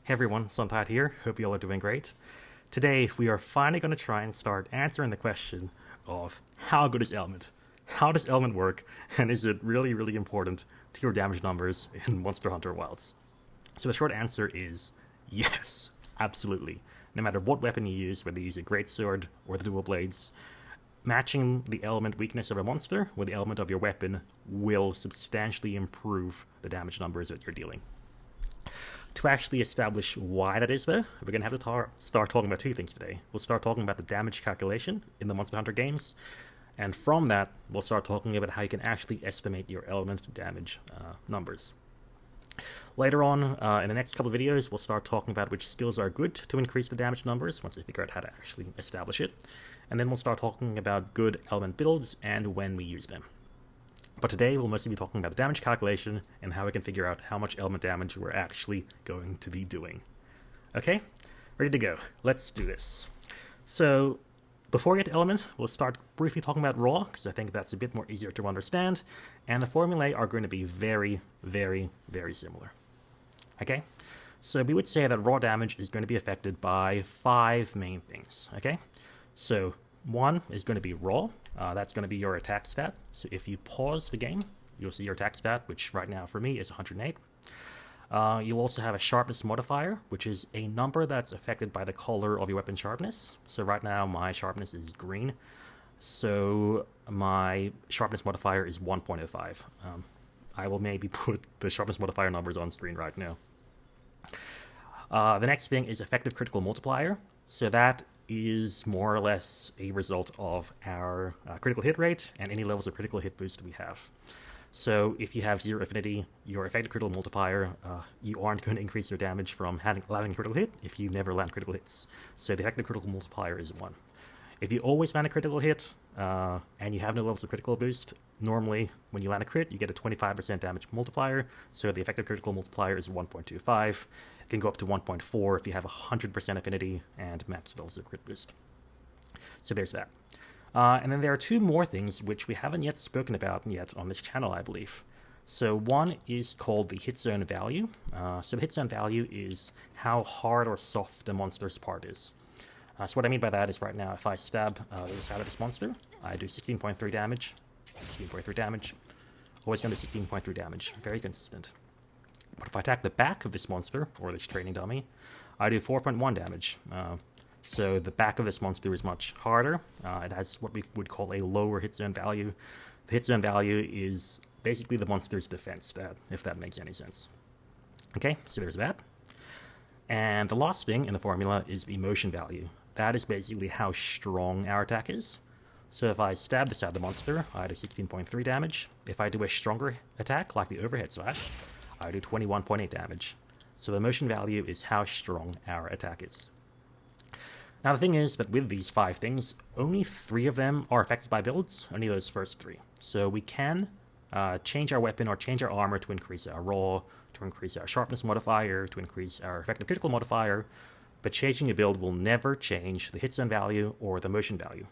Hey everyone, SunTide here. Hope you all are doing great. Today, we are finally going to try and start answering the question of how good is Element? How does Element work? And is it really, really important to your damage numbers in Monster Hunter Wilds? So the short answer is yes, absolutely. No matter what weapon you use, whether you use a greatsword or the dual blades, matching the element weakness of a monster with the element of your weapon will substantially improve the damage numbers that you're dealing. To actually establish why that is, though, we're going to have to start talking about two things today. We'll start talking about the damage calculation in the Monster Hunter games, and from that, we'll start talking about how you can actually estimate your element damage numbers. Later on, in the next couple of videos, we'll start talking about which skills are good to increase the damage numbers, once we figure out how to actually establish it. And then we'll start talking about good element builds and when we use them. But today, we'll mostly be talking about the damage calculation and how we can figure out how much element damage we're actually going to be doing. Okay? Ready to go. Let's do this. So, before we get to elements, we'll start briefly talking about raw, because I think that's a bit more easier to understand, and the formulae are going to be very, very, very similar. Okay? So we would say that raw damage is going to be affected by 5 main things. Okay? So, 1 is going to be raw. That's going to be your attack stat. So if you pause the game, you'll see your attack stat, which right now for me is 108. You'll also have a sharpness modifier, which is a number that's affected by the color of your weapon sharpness. So right now my sharpness is green, so my sharpness modifier is 1.05. I will maybe put the sharpness modifier numbers on screen right now. The next thing is effective critical multiplier. So that is more or less a result of our critical hit rate and any levels of critical hit boost we have. So if you have 0 affinity, your effective critical multiplier, you aren't going to increase your damage from landing a critical hit if you never land critical hits. So the effective critical multiplier is 1. If you always land a critical hit, and you have no levels of critical boost, normally when you land a crit, you get a 25% damage multiplier, so the effective critical multiplier is 1.25. It can go up to 1.4 if you have 100% affinity and max levels of crit boost. So there's that. And then there are 2 more things which we haven't yet spoken about yet on this channel, I believe. So one is called the hit zone value. So the hit zone value is how hard or soft the monster's part is. So what I mean by that is right now, if I stab the side of this monster, I do 16.3 damage, 16.3 damage, always going to 16.3 damage, very consistent. But if I attack the back of this monster, or this training dummy, I do 4.1 damage. So the back of this monster is much harder. It has what we would call a lower hit zone value. The hit zone value is basically the monster's defense stat, if that makes any sense. Okay, so there's that. And the last thing in the formula is the motion value. That is basically how strong our attack is. So if I stab the side of the monster, I do 16.3 damage. If I do a stronger attack, like the overhead slash, I do 21.8 damage. So the motion value is how strong our attack is. Now the thing is that with these 5 things, only 3 of them are affected by builds, only those first 3. So we can change our weapon or change our armor to increase our raw, to increase our sharpness modifier, to increase our effective critical modifier, but changing a build will never change the hit zone value or the motion value.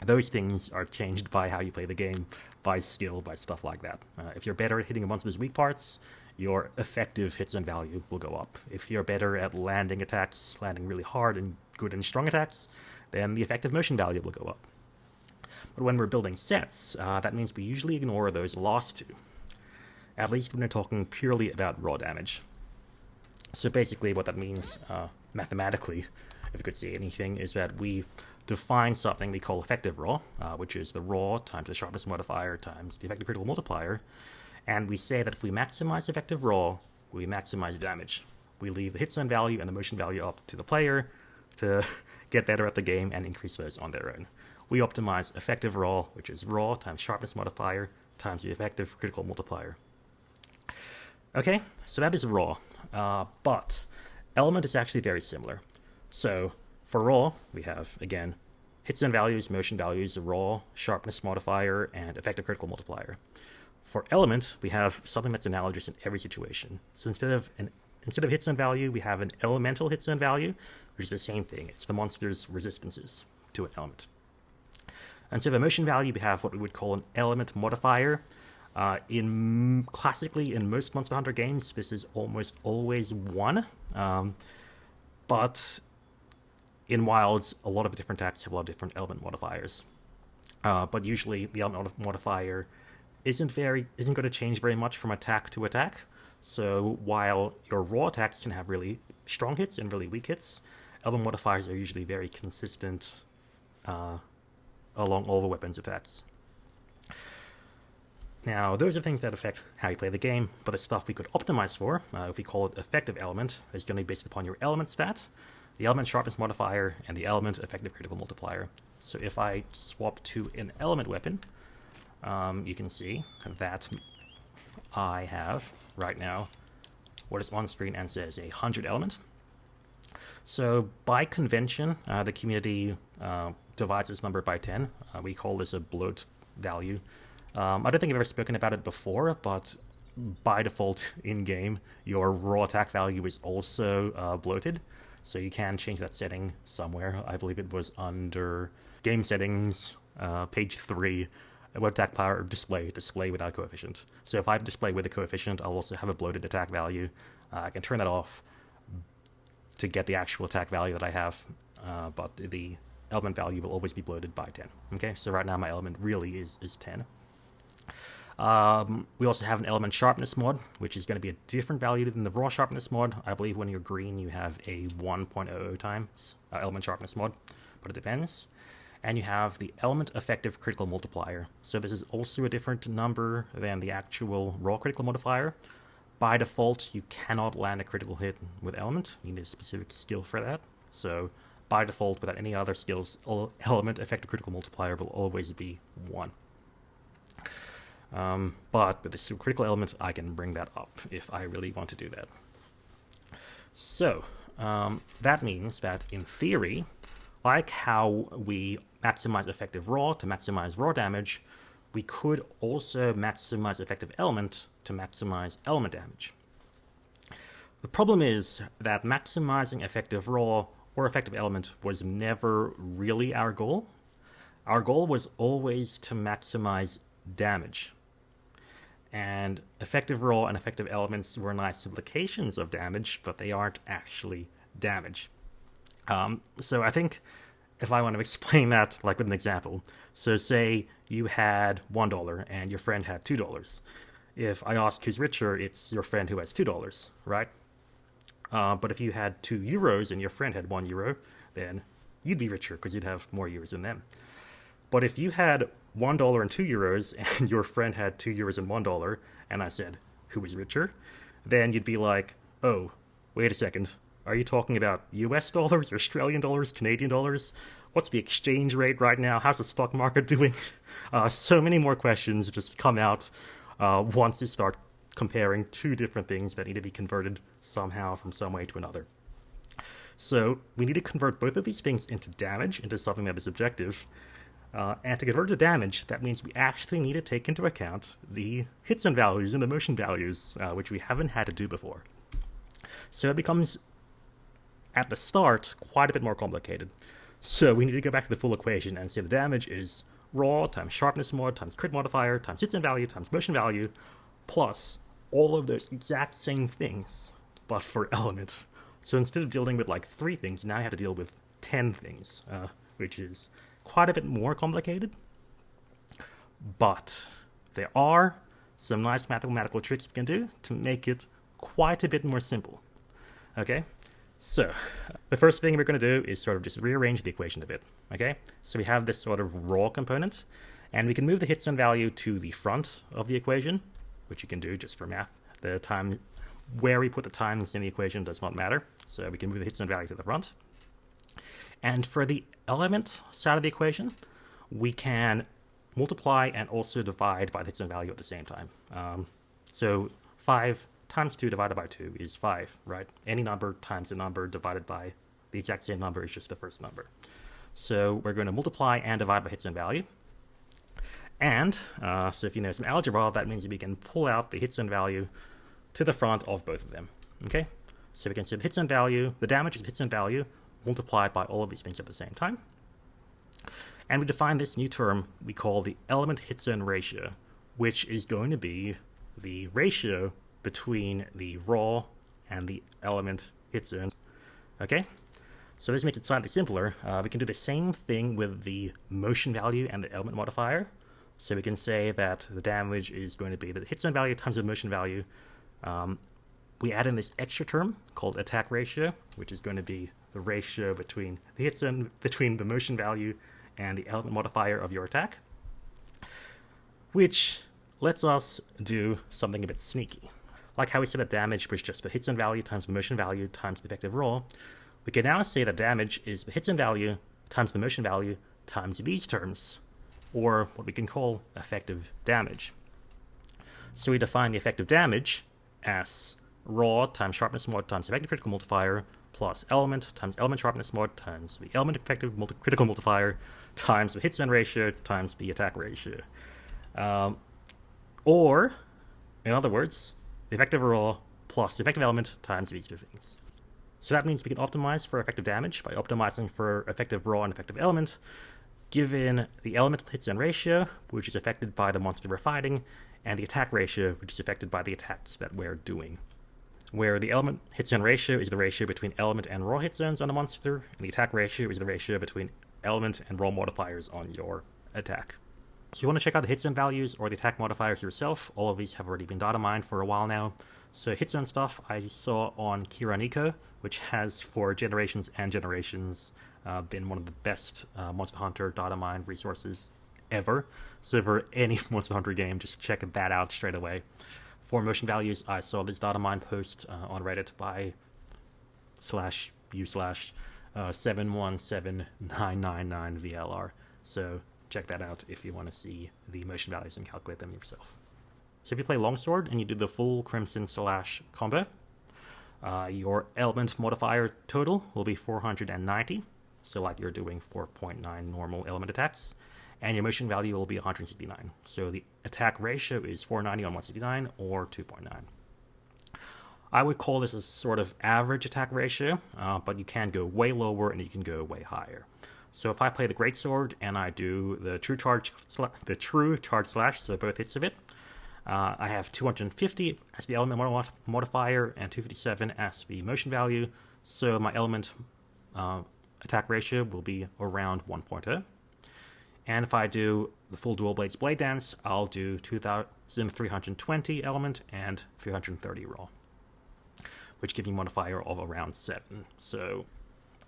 Those things are changed by how you play the game, by skill, by stuff like that. If you're better at hitting a monster's weak parts, your effective hit zone value will go up. If you're better at landing attacks, landing really hard and good and strong attacks, then the effective motion value will go up. But when we're building sets, that means we usually ignore those last 2. At least when we're talking purely about raw damage. So basically what that means, mathematically, if you could say anything, is that we define something we call effective raw, which is the raw times the sharpness modifier times the effective critical multiplier, and we say that if we maximize effective raw, we maximize damage. We leave the hit zone value and the motion value up to the player to get better at the game and increase those on their own. We optimize effective raw, which is raw times sharpness modifier times the effective critical multiplier. Okay, so that is raw, but element is actually very similar. So for raw, we have, again, hit zone values, motion values, raw, sharpness modifier, and effective critical multiplier. For element, we have something that's analogous in every situation. So instead of hit zone value, we have an elemental hit zone value, which is the same thing. It's the monster's resistances to an element. And so the motion value, we have what we would call an element modifier. Classically, in most Monster Hunter games, this is almost always 1. But in Wilds, a lot of different attacks have a lot of different element modifiers. But usually, the element modifier isn't going to change very much from attack to attack. So while your raw attacks can have really strong hits and really weak hits, element modifiers are usually very consistent along all the weapons attacks. Now, those are things that affect how you play the game, but the stuff we could optimize for, if we call it effective element, is generally based upon your element stats, the element sharpness modifier, and the element effective critical multiplier. So if I swap to an element weapon, you can see that I have, right now, what is on screen and says 100 element. So by convention, the community divides this number by 10. We call this a bloat value. I don't think I've ever spoken about it before, but by default in-game, your raw attack value is also bloated. So you can change that setting somewhere. I believe it was under Game Settings, page 3, Web Attack Power Display without coefficient. So if I have display with a coefficient, I'll also have a bloated attack value. I can turn that off to get the actual attack value that I have, but the element value will always be bloated by 10. Okay, so right now my element really is 10. We also have an element sharpness mod, which is going to be a different value than the raw sharpness mod. I believe when you're green, you have a 1.00 times element sharpness mod, but it depends. And you have the element effective critical multiplier. So this is also a different number than the actual raw critical modifier. By default, you cannot land a critical hit with element. You need a specific skill for that. So by default, without any other skills, element effective critical multiplier will always be 1. But with the super critical elements, I can bring that up if I really want to do that. So that means that in theory, like how we maximize effective raw to maximize raw damage, we could also maximize effective element to maximize element damage. The problem is that maximizing effective raw or effective element was never really our goal. Our goal was always to maximize damage. And effective raw and effective elements were nice implications of damage, but they aren't actually damage. So I think if I want to explain that like with an example, so say you had $1 and your friend had $2. If I ask who's richer, it's your friend who has $2, right? But if you had €2 and your friend had €1, then you'd be richer because you'd have more euros than them. But if you had $1 and €2 and your friend had €2 and $1, and I said, who is richer? Then you'd be like, oh, wait a second. Are you talking about US dollars, Australian dollars, Canadian dollars? What's the exchange rate right now? How's the stock market doing? So many more questions just come out once you start comparing two different things that need to be converted somehow from some way to another. So we need to convert both of these things into damage, into something that is objective. And to convert to damage, that means we actually need to take into account the hit zone values and the motion values, which we haven't had to do before. So it becomes, at the start, quite a bit more complicated. So we need to go back to the full equation and say the damage is raw times sharpness mod times crit modifier times hit zone value times motion value plus all of those exact same things, but for element. So instead of dealing with like 3 things, now I have to deal with 10 things, which is quite a bit more complicated. But there are some nice mathematical tricks we can do to make it quite a bit more simple. Okay? So, the first thing we're going to do is sort of just rearrange the equation a bit. Okay? So we have this sort of raw component, and we can move the hit zone value to the front of the equation, which you can do just for math. The time where we put the times in the equation does not matter, so we can move the hit zone value to the front. And for the element side of the equation, we can multiply and also divide by the hit zone value at the same time. So 5 times 2 divided by 2 is 5, right? Any number times a number divided by the exact same number is just the first number. So we're going to multiply and divide by hit zone value. And so if you know some algebra, that means we can pull out the hit zone value to the front of both of them. Okay? So we can say the hit zone value, the damage is the hit zone value, multiplied by all of these things at the same time. And we define this new term we call the ElemHitzoneRatio, which is going to be the ratio between the raw and the element hit zone. Okay, so this makes it slightly simpler. We can do the same thing with the motion value and the element modifier. So we can say that the damage is going to be the hit zone value times the motion value. We add in this extra term called AttackRatio, which is going to be the ratio between the hit zone, between the motion value and the element modifier of your attack, which lets us do something a bit sneaky. Like how we said that damage was just the hit zone value times the motion value times the effective roll, we can now say that damage is the hit zone value times the motion value times these terms, or what we can call effective damage. So we define the effective damage as raw times sharpness mod times effective critical multiplier plus element times element sharpness mod times the element effective critical multiplier times the hit zone ratio times the attack ratio. Or, in other words, the effective raw plus the effective element times these two things. So that means we can optimize for effective damage by optimizing for effective raw and effective element, given the element hit zone ratio, which is affected by the monster we're fighting, and the attack ratio, which is affected by the attacks that we're doing. Where the element hit zone ratio is the ratio between element and raw hit zones on the monster, and the attack ratio is the ratio between element and raw modifiers on your attack. So you want to check out the hit zone values or the attack modifiers yourself. All of these have already been data mined for a while now. So hit zone stuff I saw on Kiraniko, which has for generations and generations been one of the best Monster Hunter data mine resources ever. So for any Monster Hunter game, just check that out straight away. For motion values, I saw this data mine post on Reddit by /u/717999VLR. So check that out if you want to see the motion values and calculate them yourself. So if you play Longsword and you do the full Crimson / combo, your element modifier total will be 490, so like you're doing 4.9 normal element attacks, and your motion value will be 169. So the attack ratio is 490 on 169, or 2.9. I would call this a sort of average attack ratio, but you can go way lower and you can go way higher. So if I play the Greatsword and I do the true charge slash, so both hits of it, I have 250 as the element modifier and 257 as the motion value. So my element attack ratio will be around 1.0. And if I do the full Dual Blades Blade Dance, I'll do 2,320 element and 330 raw, which gives me a modifier of around 7. So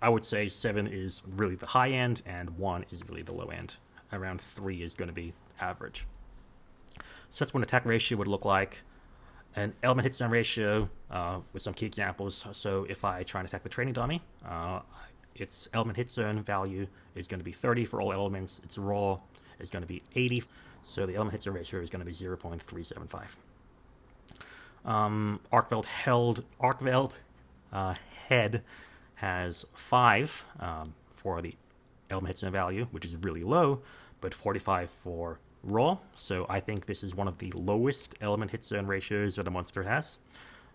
I would say 7 is really the high end, and 1 is really the low end. Around 3 is going to be average. So that's what an attack ratio would look like. An element hit zone ratio with some key examples. So if I try and attack the training dummy, its element hit zone value is going to be 30 for all elements. Its raw is going to be 80. So the element hit zone ratio is going to be 0.375. Arkveld head has 5 for the element hit zone value, which is really low, but 45 for raw. So I think this is one of the lowest element hit zone ratios that a monster has.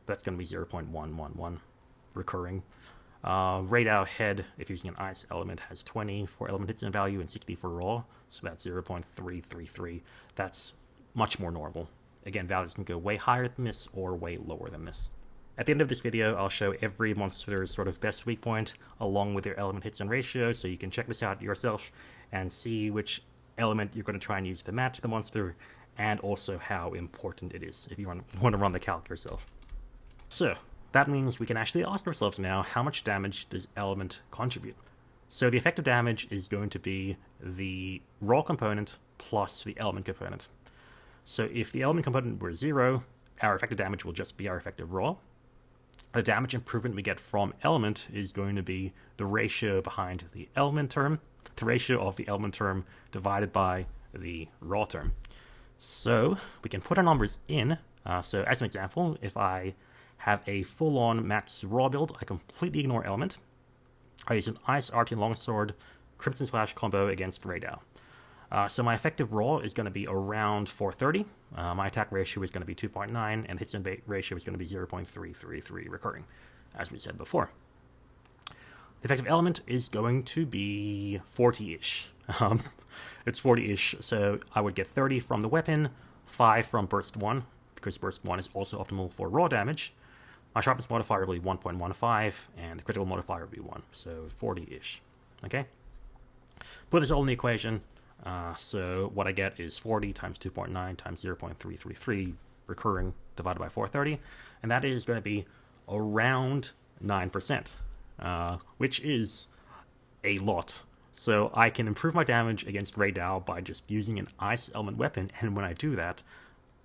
That's going to be 0.111 recurring. Radau head, if using an ice element, has 20 for element hit zone value and 60 for raw, so that's 0.333. That's much more normal. Again, values can go way higher than this or way lower than this. At the end of this video, I'll show every monster's sort of best weak point along with their element hit zone ratio, so you can check this out yourself and see which element you're going to try and use to match the monster, and also how important it is if you want to run the calc yourself. So that means we can actually ask ourselves now, how much damage does element contribute? So the effective damage is going to be the raw component plus the element component. So if the element component were 0, our effective damage will just be our effective raw. The damage improvement we get from element is going to be the ratio behind the element term, the ratio of the element term divided by the raw term. So we can put our numbers in. So as an example, if I have a full-on max raw build, I completely ignore element. I use an Ice Artian Longsword Crimson / combo against Radau. So my effective raw is going to be around 430. My attack ratio is going to be 2.9, and hit zone ratio is going to be 0.333 recurring, as we said before. The effective element is going to be 40-ish. It's 40-ish, so I would get 30 from the weapon, 5 from burst 1, because burst 1 is also optimal for raw damage. My sharpness modifier will be 1.15, and the critical modifier will be 1, so 40-ish. Okay? Put this all in the equation. So what I get is 40 times 2.9 times 0.333 recurring divided by 430, and that is going to be around 9%, which is a lot. So I can improve my damage against Ray Dow by just using an ice element weapon, and when I do that,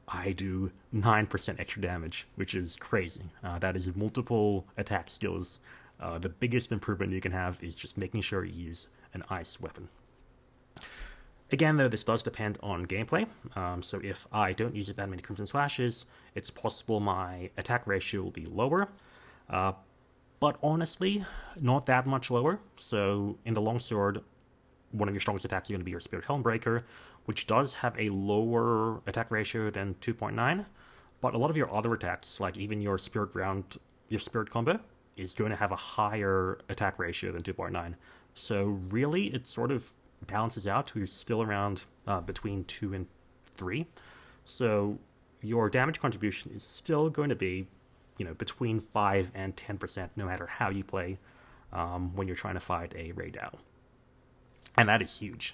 I do 9% extra damage, which is crazy. That is multiple attack skills. The biggest improvement you can have is just making sure you use an ice weapon. Again, though, this does depend on gameplay. So if I don't use that many Crimson Slashes, it's possible my attack ratio will be lower. But honestly, not that much lower. So in the Longsword, one of your strongest attacks is going to be your Spirit Helmbreaker, which does have a lower attack ratio than 2.9. But a lot of your other attacks, like even your Spirit combo, is going to have a higher attack ratio than 2.9. So really, it sort of balances out to still around between 2 and 3. So your damage contribution is still going to be, between 5 and 10%, no matter how you play when you're trying to fight a Ray Dow. And that is huge.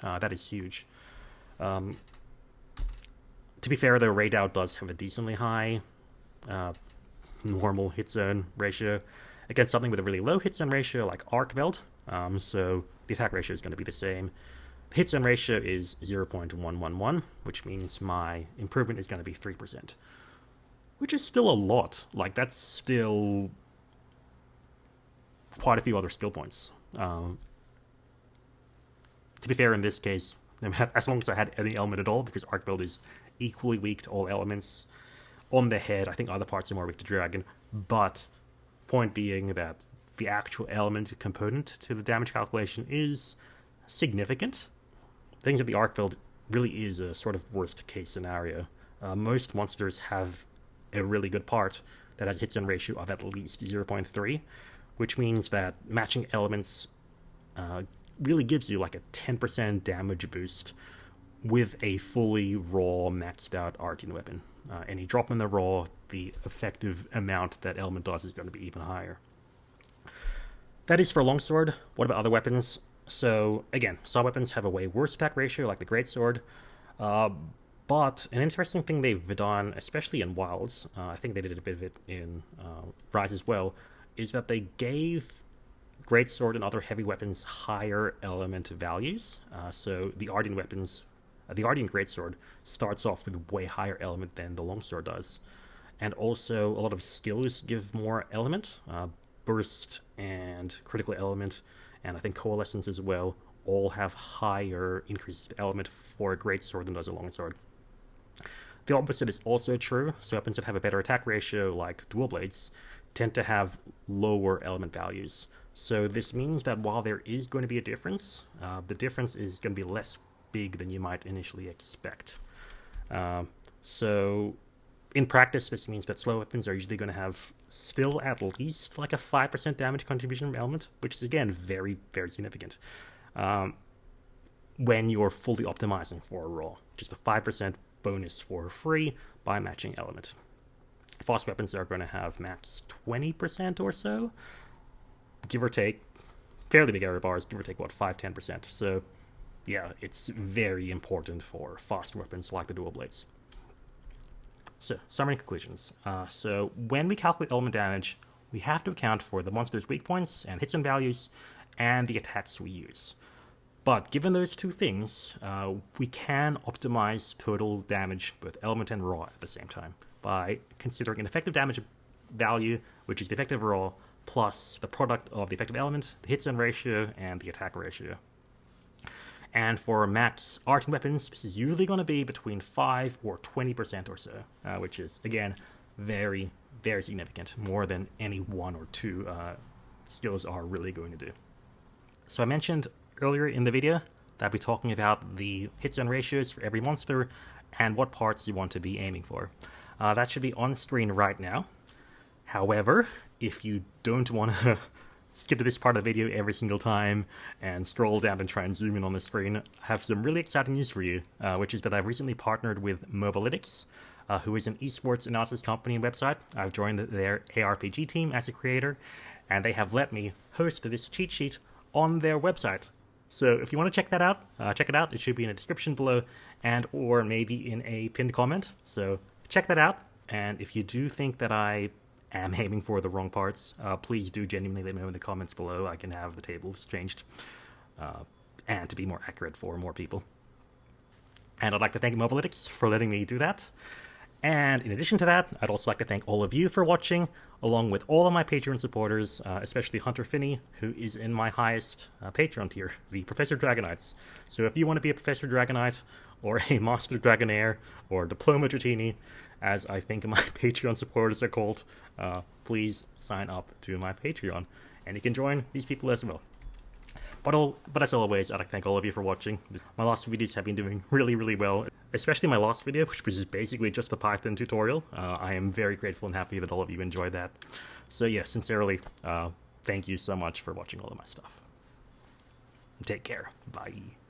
To be fair, though, Ray Dow does have a decently high normal hit zone ratio against something with a really low hit zone ratio like Arcveld. So the attack ratio is going to be the same. The hit zone ratio is 0.111, which means my improvement is going to be 3%, which is still a lot. Like, that's still quite a few other skill points. To be fair, in this case, as long as I had any element at all, because Arcveld is equally weak to all elements. On the head, I think other parts are more weak to Dragon, but point being that the actual element component to the damage calculation is significant. Things that the Arcveld really is a sort of worst case scenario. Most monsters have a really good part that has a hit zone ratio of at least 0.3, which means that matching elements really gives you like a 10% damage boost with a fully raw maxed out Arcane weapon. And you drop in the raw, the effective amount that element does is going to be even higher. That is for Longsword. What about other weapons? So again, saw weapons have a way worse attack ratio, like the Greatsword. But an interesting thing they've done, especially in Wilds, I think they did a bit of it in Rise as well, is that they gave Greatsword and other heavy weapons higher element values. So the Ardian weapons, the Ardian Greatsword starts off with way higher element than the Longsword does. And also a lot of skills give more element. Burst and critical element, and I think Coalescence as well, all have higher increased element for a Greatsword than does a Longsword. The opposite is also true. So weapons that have a better attack ratio, like Dual Blades, tend to have lower element values. So this means that while there is going to be a difference, the difference is going to be less big than you might initially expect. So in practice, this means that slow weapons are usually going to have still at least like a 5% damage contribution from element, which is again very, very significant when you're fully optimizing for a roll. Just a 5% bonus for free by matching element. Fast weapons are going to have max 20% or so, give or take. Fairly big error bars, give or take, 5-10%. So yeah, it's very important for fast weapons like the Dual Blades. So, summary and conclusions. So when we calculate element damage, we have to account for the monster's weak points and hit zone values and the attacks we use. But given those two things, we can optimize total damage, both element and raw, at the same time by considering an effective damage value, which is the effective raw, plus the product of the effective element, the hit zone ratio, and the attack ratio. And for max Arcane weapons, this is usually going to be between 5 or 20% or so, which is, again, very, very significant, more than any one or two skills are really going to do. So I mentioned earlier in the video that I'll be talking about the hit zone ratios for every monster and what parts you want to be aiming for. That should be on screen right now. However, if you don't want to skip to this part of the video every single time and scroll down and try and zoom in on the screen, I have some really exciting news for you, which is that I've recently partnered with Mobalytics, who is an esports analysis company and website. I've joined their ARPG team as a creator, and they have let me host this cheat sheet on their website. So if you want to check that out, check it out. It should be in the description below and or maybe in a pinned comment. So check that out. And if you do think that I am aiming for the wrong parts, please do genuinely let me know in the comments below. I can have the tables changed and to be more accurate for more people. And I'd like to thank Mobalytics for letting me do that. And in addition to that, I'd also like to thank all of you for watching, along with all of my Patreon supporters, especially Hunter Finney, who is in my highest Patreon tier, the Professor Dragonites. So if you want to be a Professor Dragonite, or a Master Dragonair, or Diploma Dratini, as I think my Patreon supporters are called, please sign up to my Patreon, and you can join these people as well. But as always, I'd like to thank all of you for watching. My last videos have been doing really, really well, especially my last video, which was basically just a Python tutorial. I am very grateful and happy that all of you enjoyed that. So yeah, sincerely, thank you so much for watching all of my stuff. Take care. Bye.